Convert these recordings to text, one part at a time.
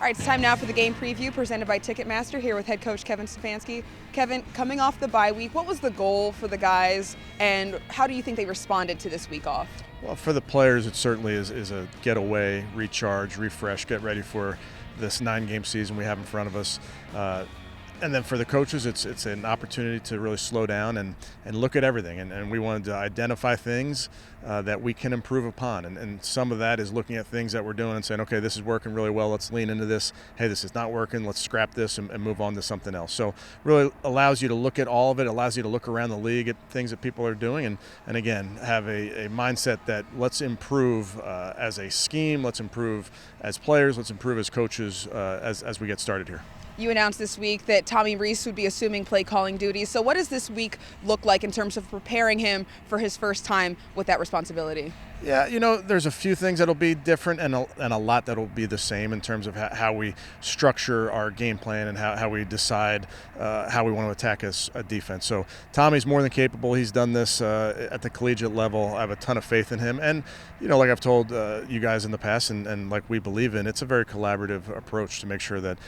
All right, it's time now for the game preview presented by Ticketmaster here with head coach Kevin Stefanski. Kevin, coming off the bye week, what was the goal for the guys and how do you think they responded to this week off? Well, for the players, it certainly is a getaway, recharge, refresh, get ready for this 9-game season we have in front of us. And then for the coaches, it's an opportunity to really slow down and look at everything. And we wanted to identify things that we can improve upon. And some of that is looking at things that we're doing and saying, okay, this is working really well. Let's lean into this. Hey, this is not working. Let's scrap this and move on to something else. So really allows you to look at all of it, allows you to look around the league at things that people are doing. And again, have a mindset that let's improve as a scheme, let's improve as players, let's improve as coaches as we get started here. You announced this week that Tommy Reese would be assuming play calling duties. So what does this week look like in terms of preparing him for his first time with that responsibility? Yeah, there's a few things that'll be different and a lot that'll be the same in terms of how we structure our game plan and how we decide how we want to attack as a defense. So Tommy's more than capable. He's done this at the collegiate level. I have a ton of faith in him. And, like I've told you guys in the past and like we believe in, it's a very collaborative approach to make sure that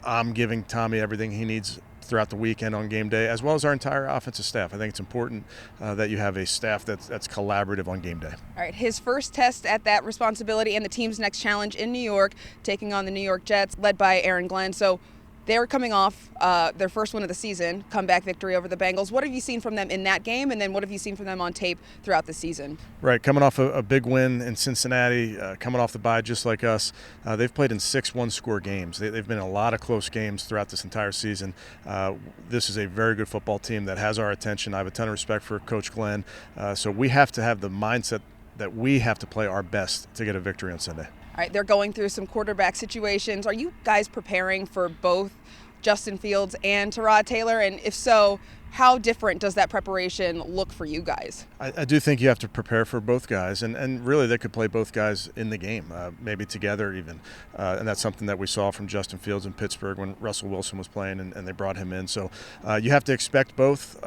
I'm giving Tommy everything he needs throughout the weekend on game day, as well as our entire offensive staff. I think it's important that you have a staff that's collaborative on game day. All right, his first test at that responsibility and the team's next challenge in New York, taking on the New York Jets, led by Aaron Glenn. So they're coming off their first win of the season, comeback victory over the Bengals. What have you seen from them in that game, and then what have you seen from them on tape throughout the season? Right, coming off a big win in Cincinnati, coming off the bye just like us. They've played in 6 one-score games. They've been in a lot of close games throughout this entire season. This is a very good football team that has our attention. I have a ton of respect for Coach Glenn. So we have to have the mindset that we have to play our best to get a victory on Sunday. All right, they're going through some quarterback situations. Are you guys preparing for both Justin Fields and Tyrod Taylor? And if so, how different does that preparation look for you guys? I do think you have to prepare for both guys, and really they could play both guys in the game, maybe together even. And that's something that we saw from Justin Fields in Pittsburgh when Russell Wilson was playing and they brought him in. So you have to expect both.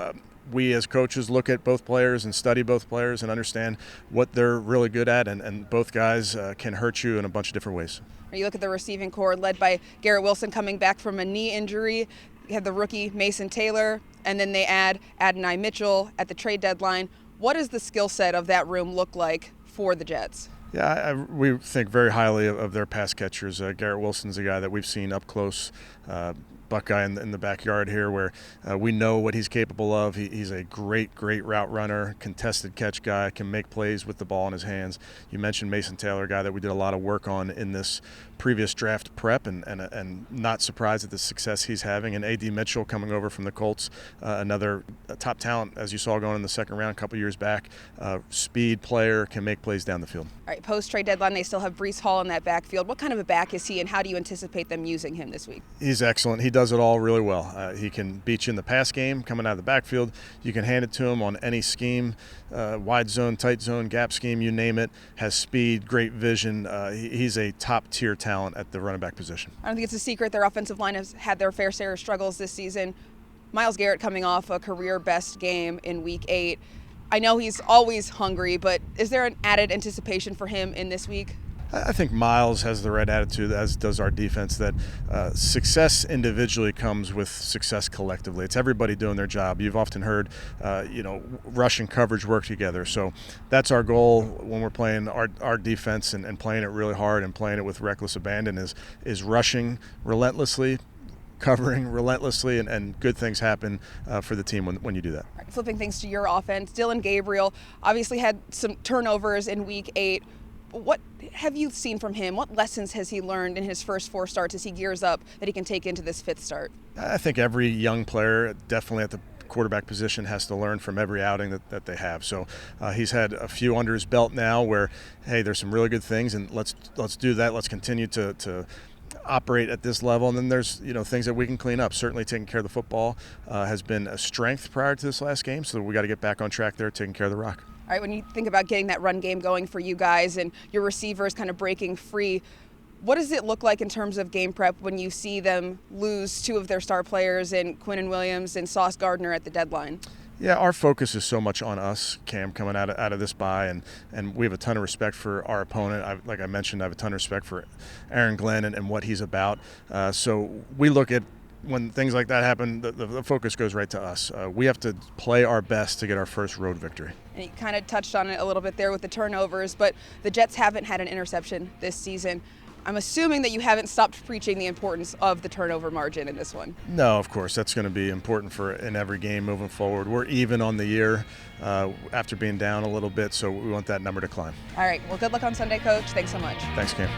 We as coaches look at both players and study both players and understand what they're really good at, and both guys can hurt you in a bunch of different ways. You look at the receiving core led by Garrett Wilson coming back from a knee injury. You have the rookie Mason Taylor, and then they add Adonai Mitchell at the trade deadline. What does the skill set of that room look like for the Jets? Yeah, we think very highly of their pass catchers. Garrett Wilson's a guy that we've seen up close, Buckeye in the backyard here, where we know what he's capable of. He's a great route runner, contested catch guy, can make plays with the ball in his hands. You mentioned Mason Taylor, a guy that we did a lot of work on in this previous draft prep, and not surprised at the success he's having. And A.D. Mitchell coming over from the Colts, another top talent, as you saw going in the second round a couple years back. Speed player, can make plays down the field. All right, post-trade deadline, they still have Breece Hall in that backfield. What kind of a back is he, and how do you anticipate them using him this week? He's excellent. He does it all really well. He can beat you in the pass game, coming out of the backfield. You can hand it to him on any scheme, wide zone, tight zone, gap scheme, you name it. Has speed, great vision. He's a top-tier talent at the running back position. I don't think it's a secret their offensive line has had their fair share of struggles this season. Myles Garrett coming off a career-best game in Week 8. I know he's always hungry, but is there an added anticipation for him in this week? I think Myles has the right attitude, as does our defense, that success individually comes with success collectively. It's everybody doing their job. You've often heard, rush and coverage work together. So that's our goal when we're playing our defense and playing it really hard and playing it with reckless abandon is rushing relentlessly, covering relentlessly, and good things happen for the team when you do that. Right, flipping things to your offense, Dylan Gabriel obviously had some turnovers in Week 8. What have you seen from him? What lessons has he learned in his first 4 starts as he gears up that he can take into this 5th start? I think every young player, definitely at the quarterback position, has to learn from every outing that they have. So he's had a few under his belt now where, hey, there's some really good things, and let's do that. Let's continue to operate at this level, and then there's things that we can clean up. Certainly taking care of the football has been a strength prior to this last game, so we got to get back on track there, taking care of the rock. All right, when you think about getting that run game going for you guys and your receivers kind of breaking free, what does it look like in terms of game prep when you see them lose 2 of their star players in Quinnen Williams and Sauce Gardner at the deadline? Yeah, our focus is so much on us, Cam, coming out of this bye, and we have a ton of respect for our opponent. Like I mentioned, I have a ton of respect for Aaron Glenn and what he's about. So we look at when things like that happen, the focus goes right to us. We have to play our best to get our first road victory. And you kind of touched on it a little bit there with the turnovers, but the Jets haven't had an interception this season. I'm assuming that you haven't stopped preaching the importance of the turnover margin in this one. No, of course. That's going to be important in every game moving forward. We're even on the year after being down a little bit, so we want that number to climb. All right. Well, good luck on Sunday, Coach. Thanks so much. Thanks, Cam.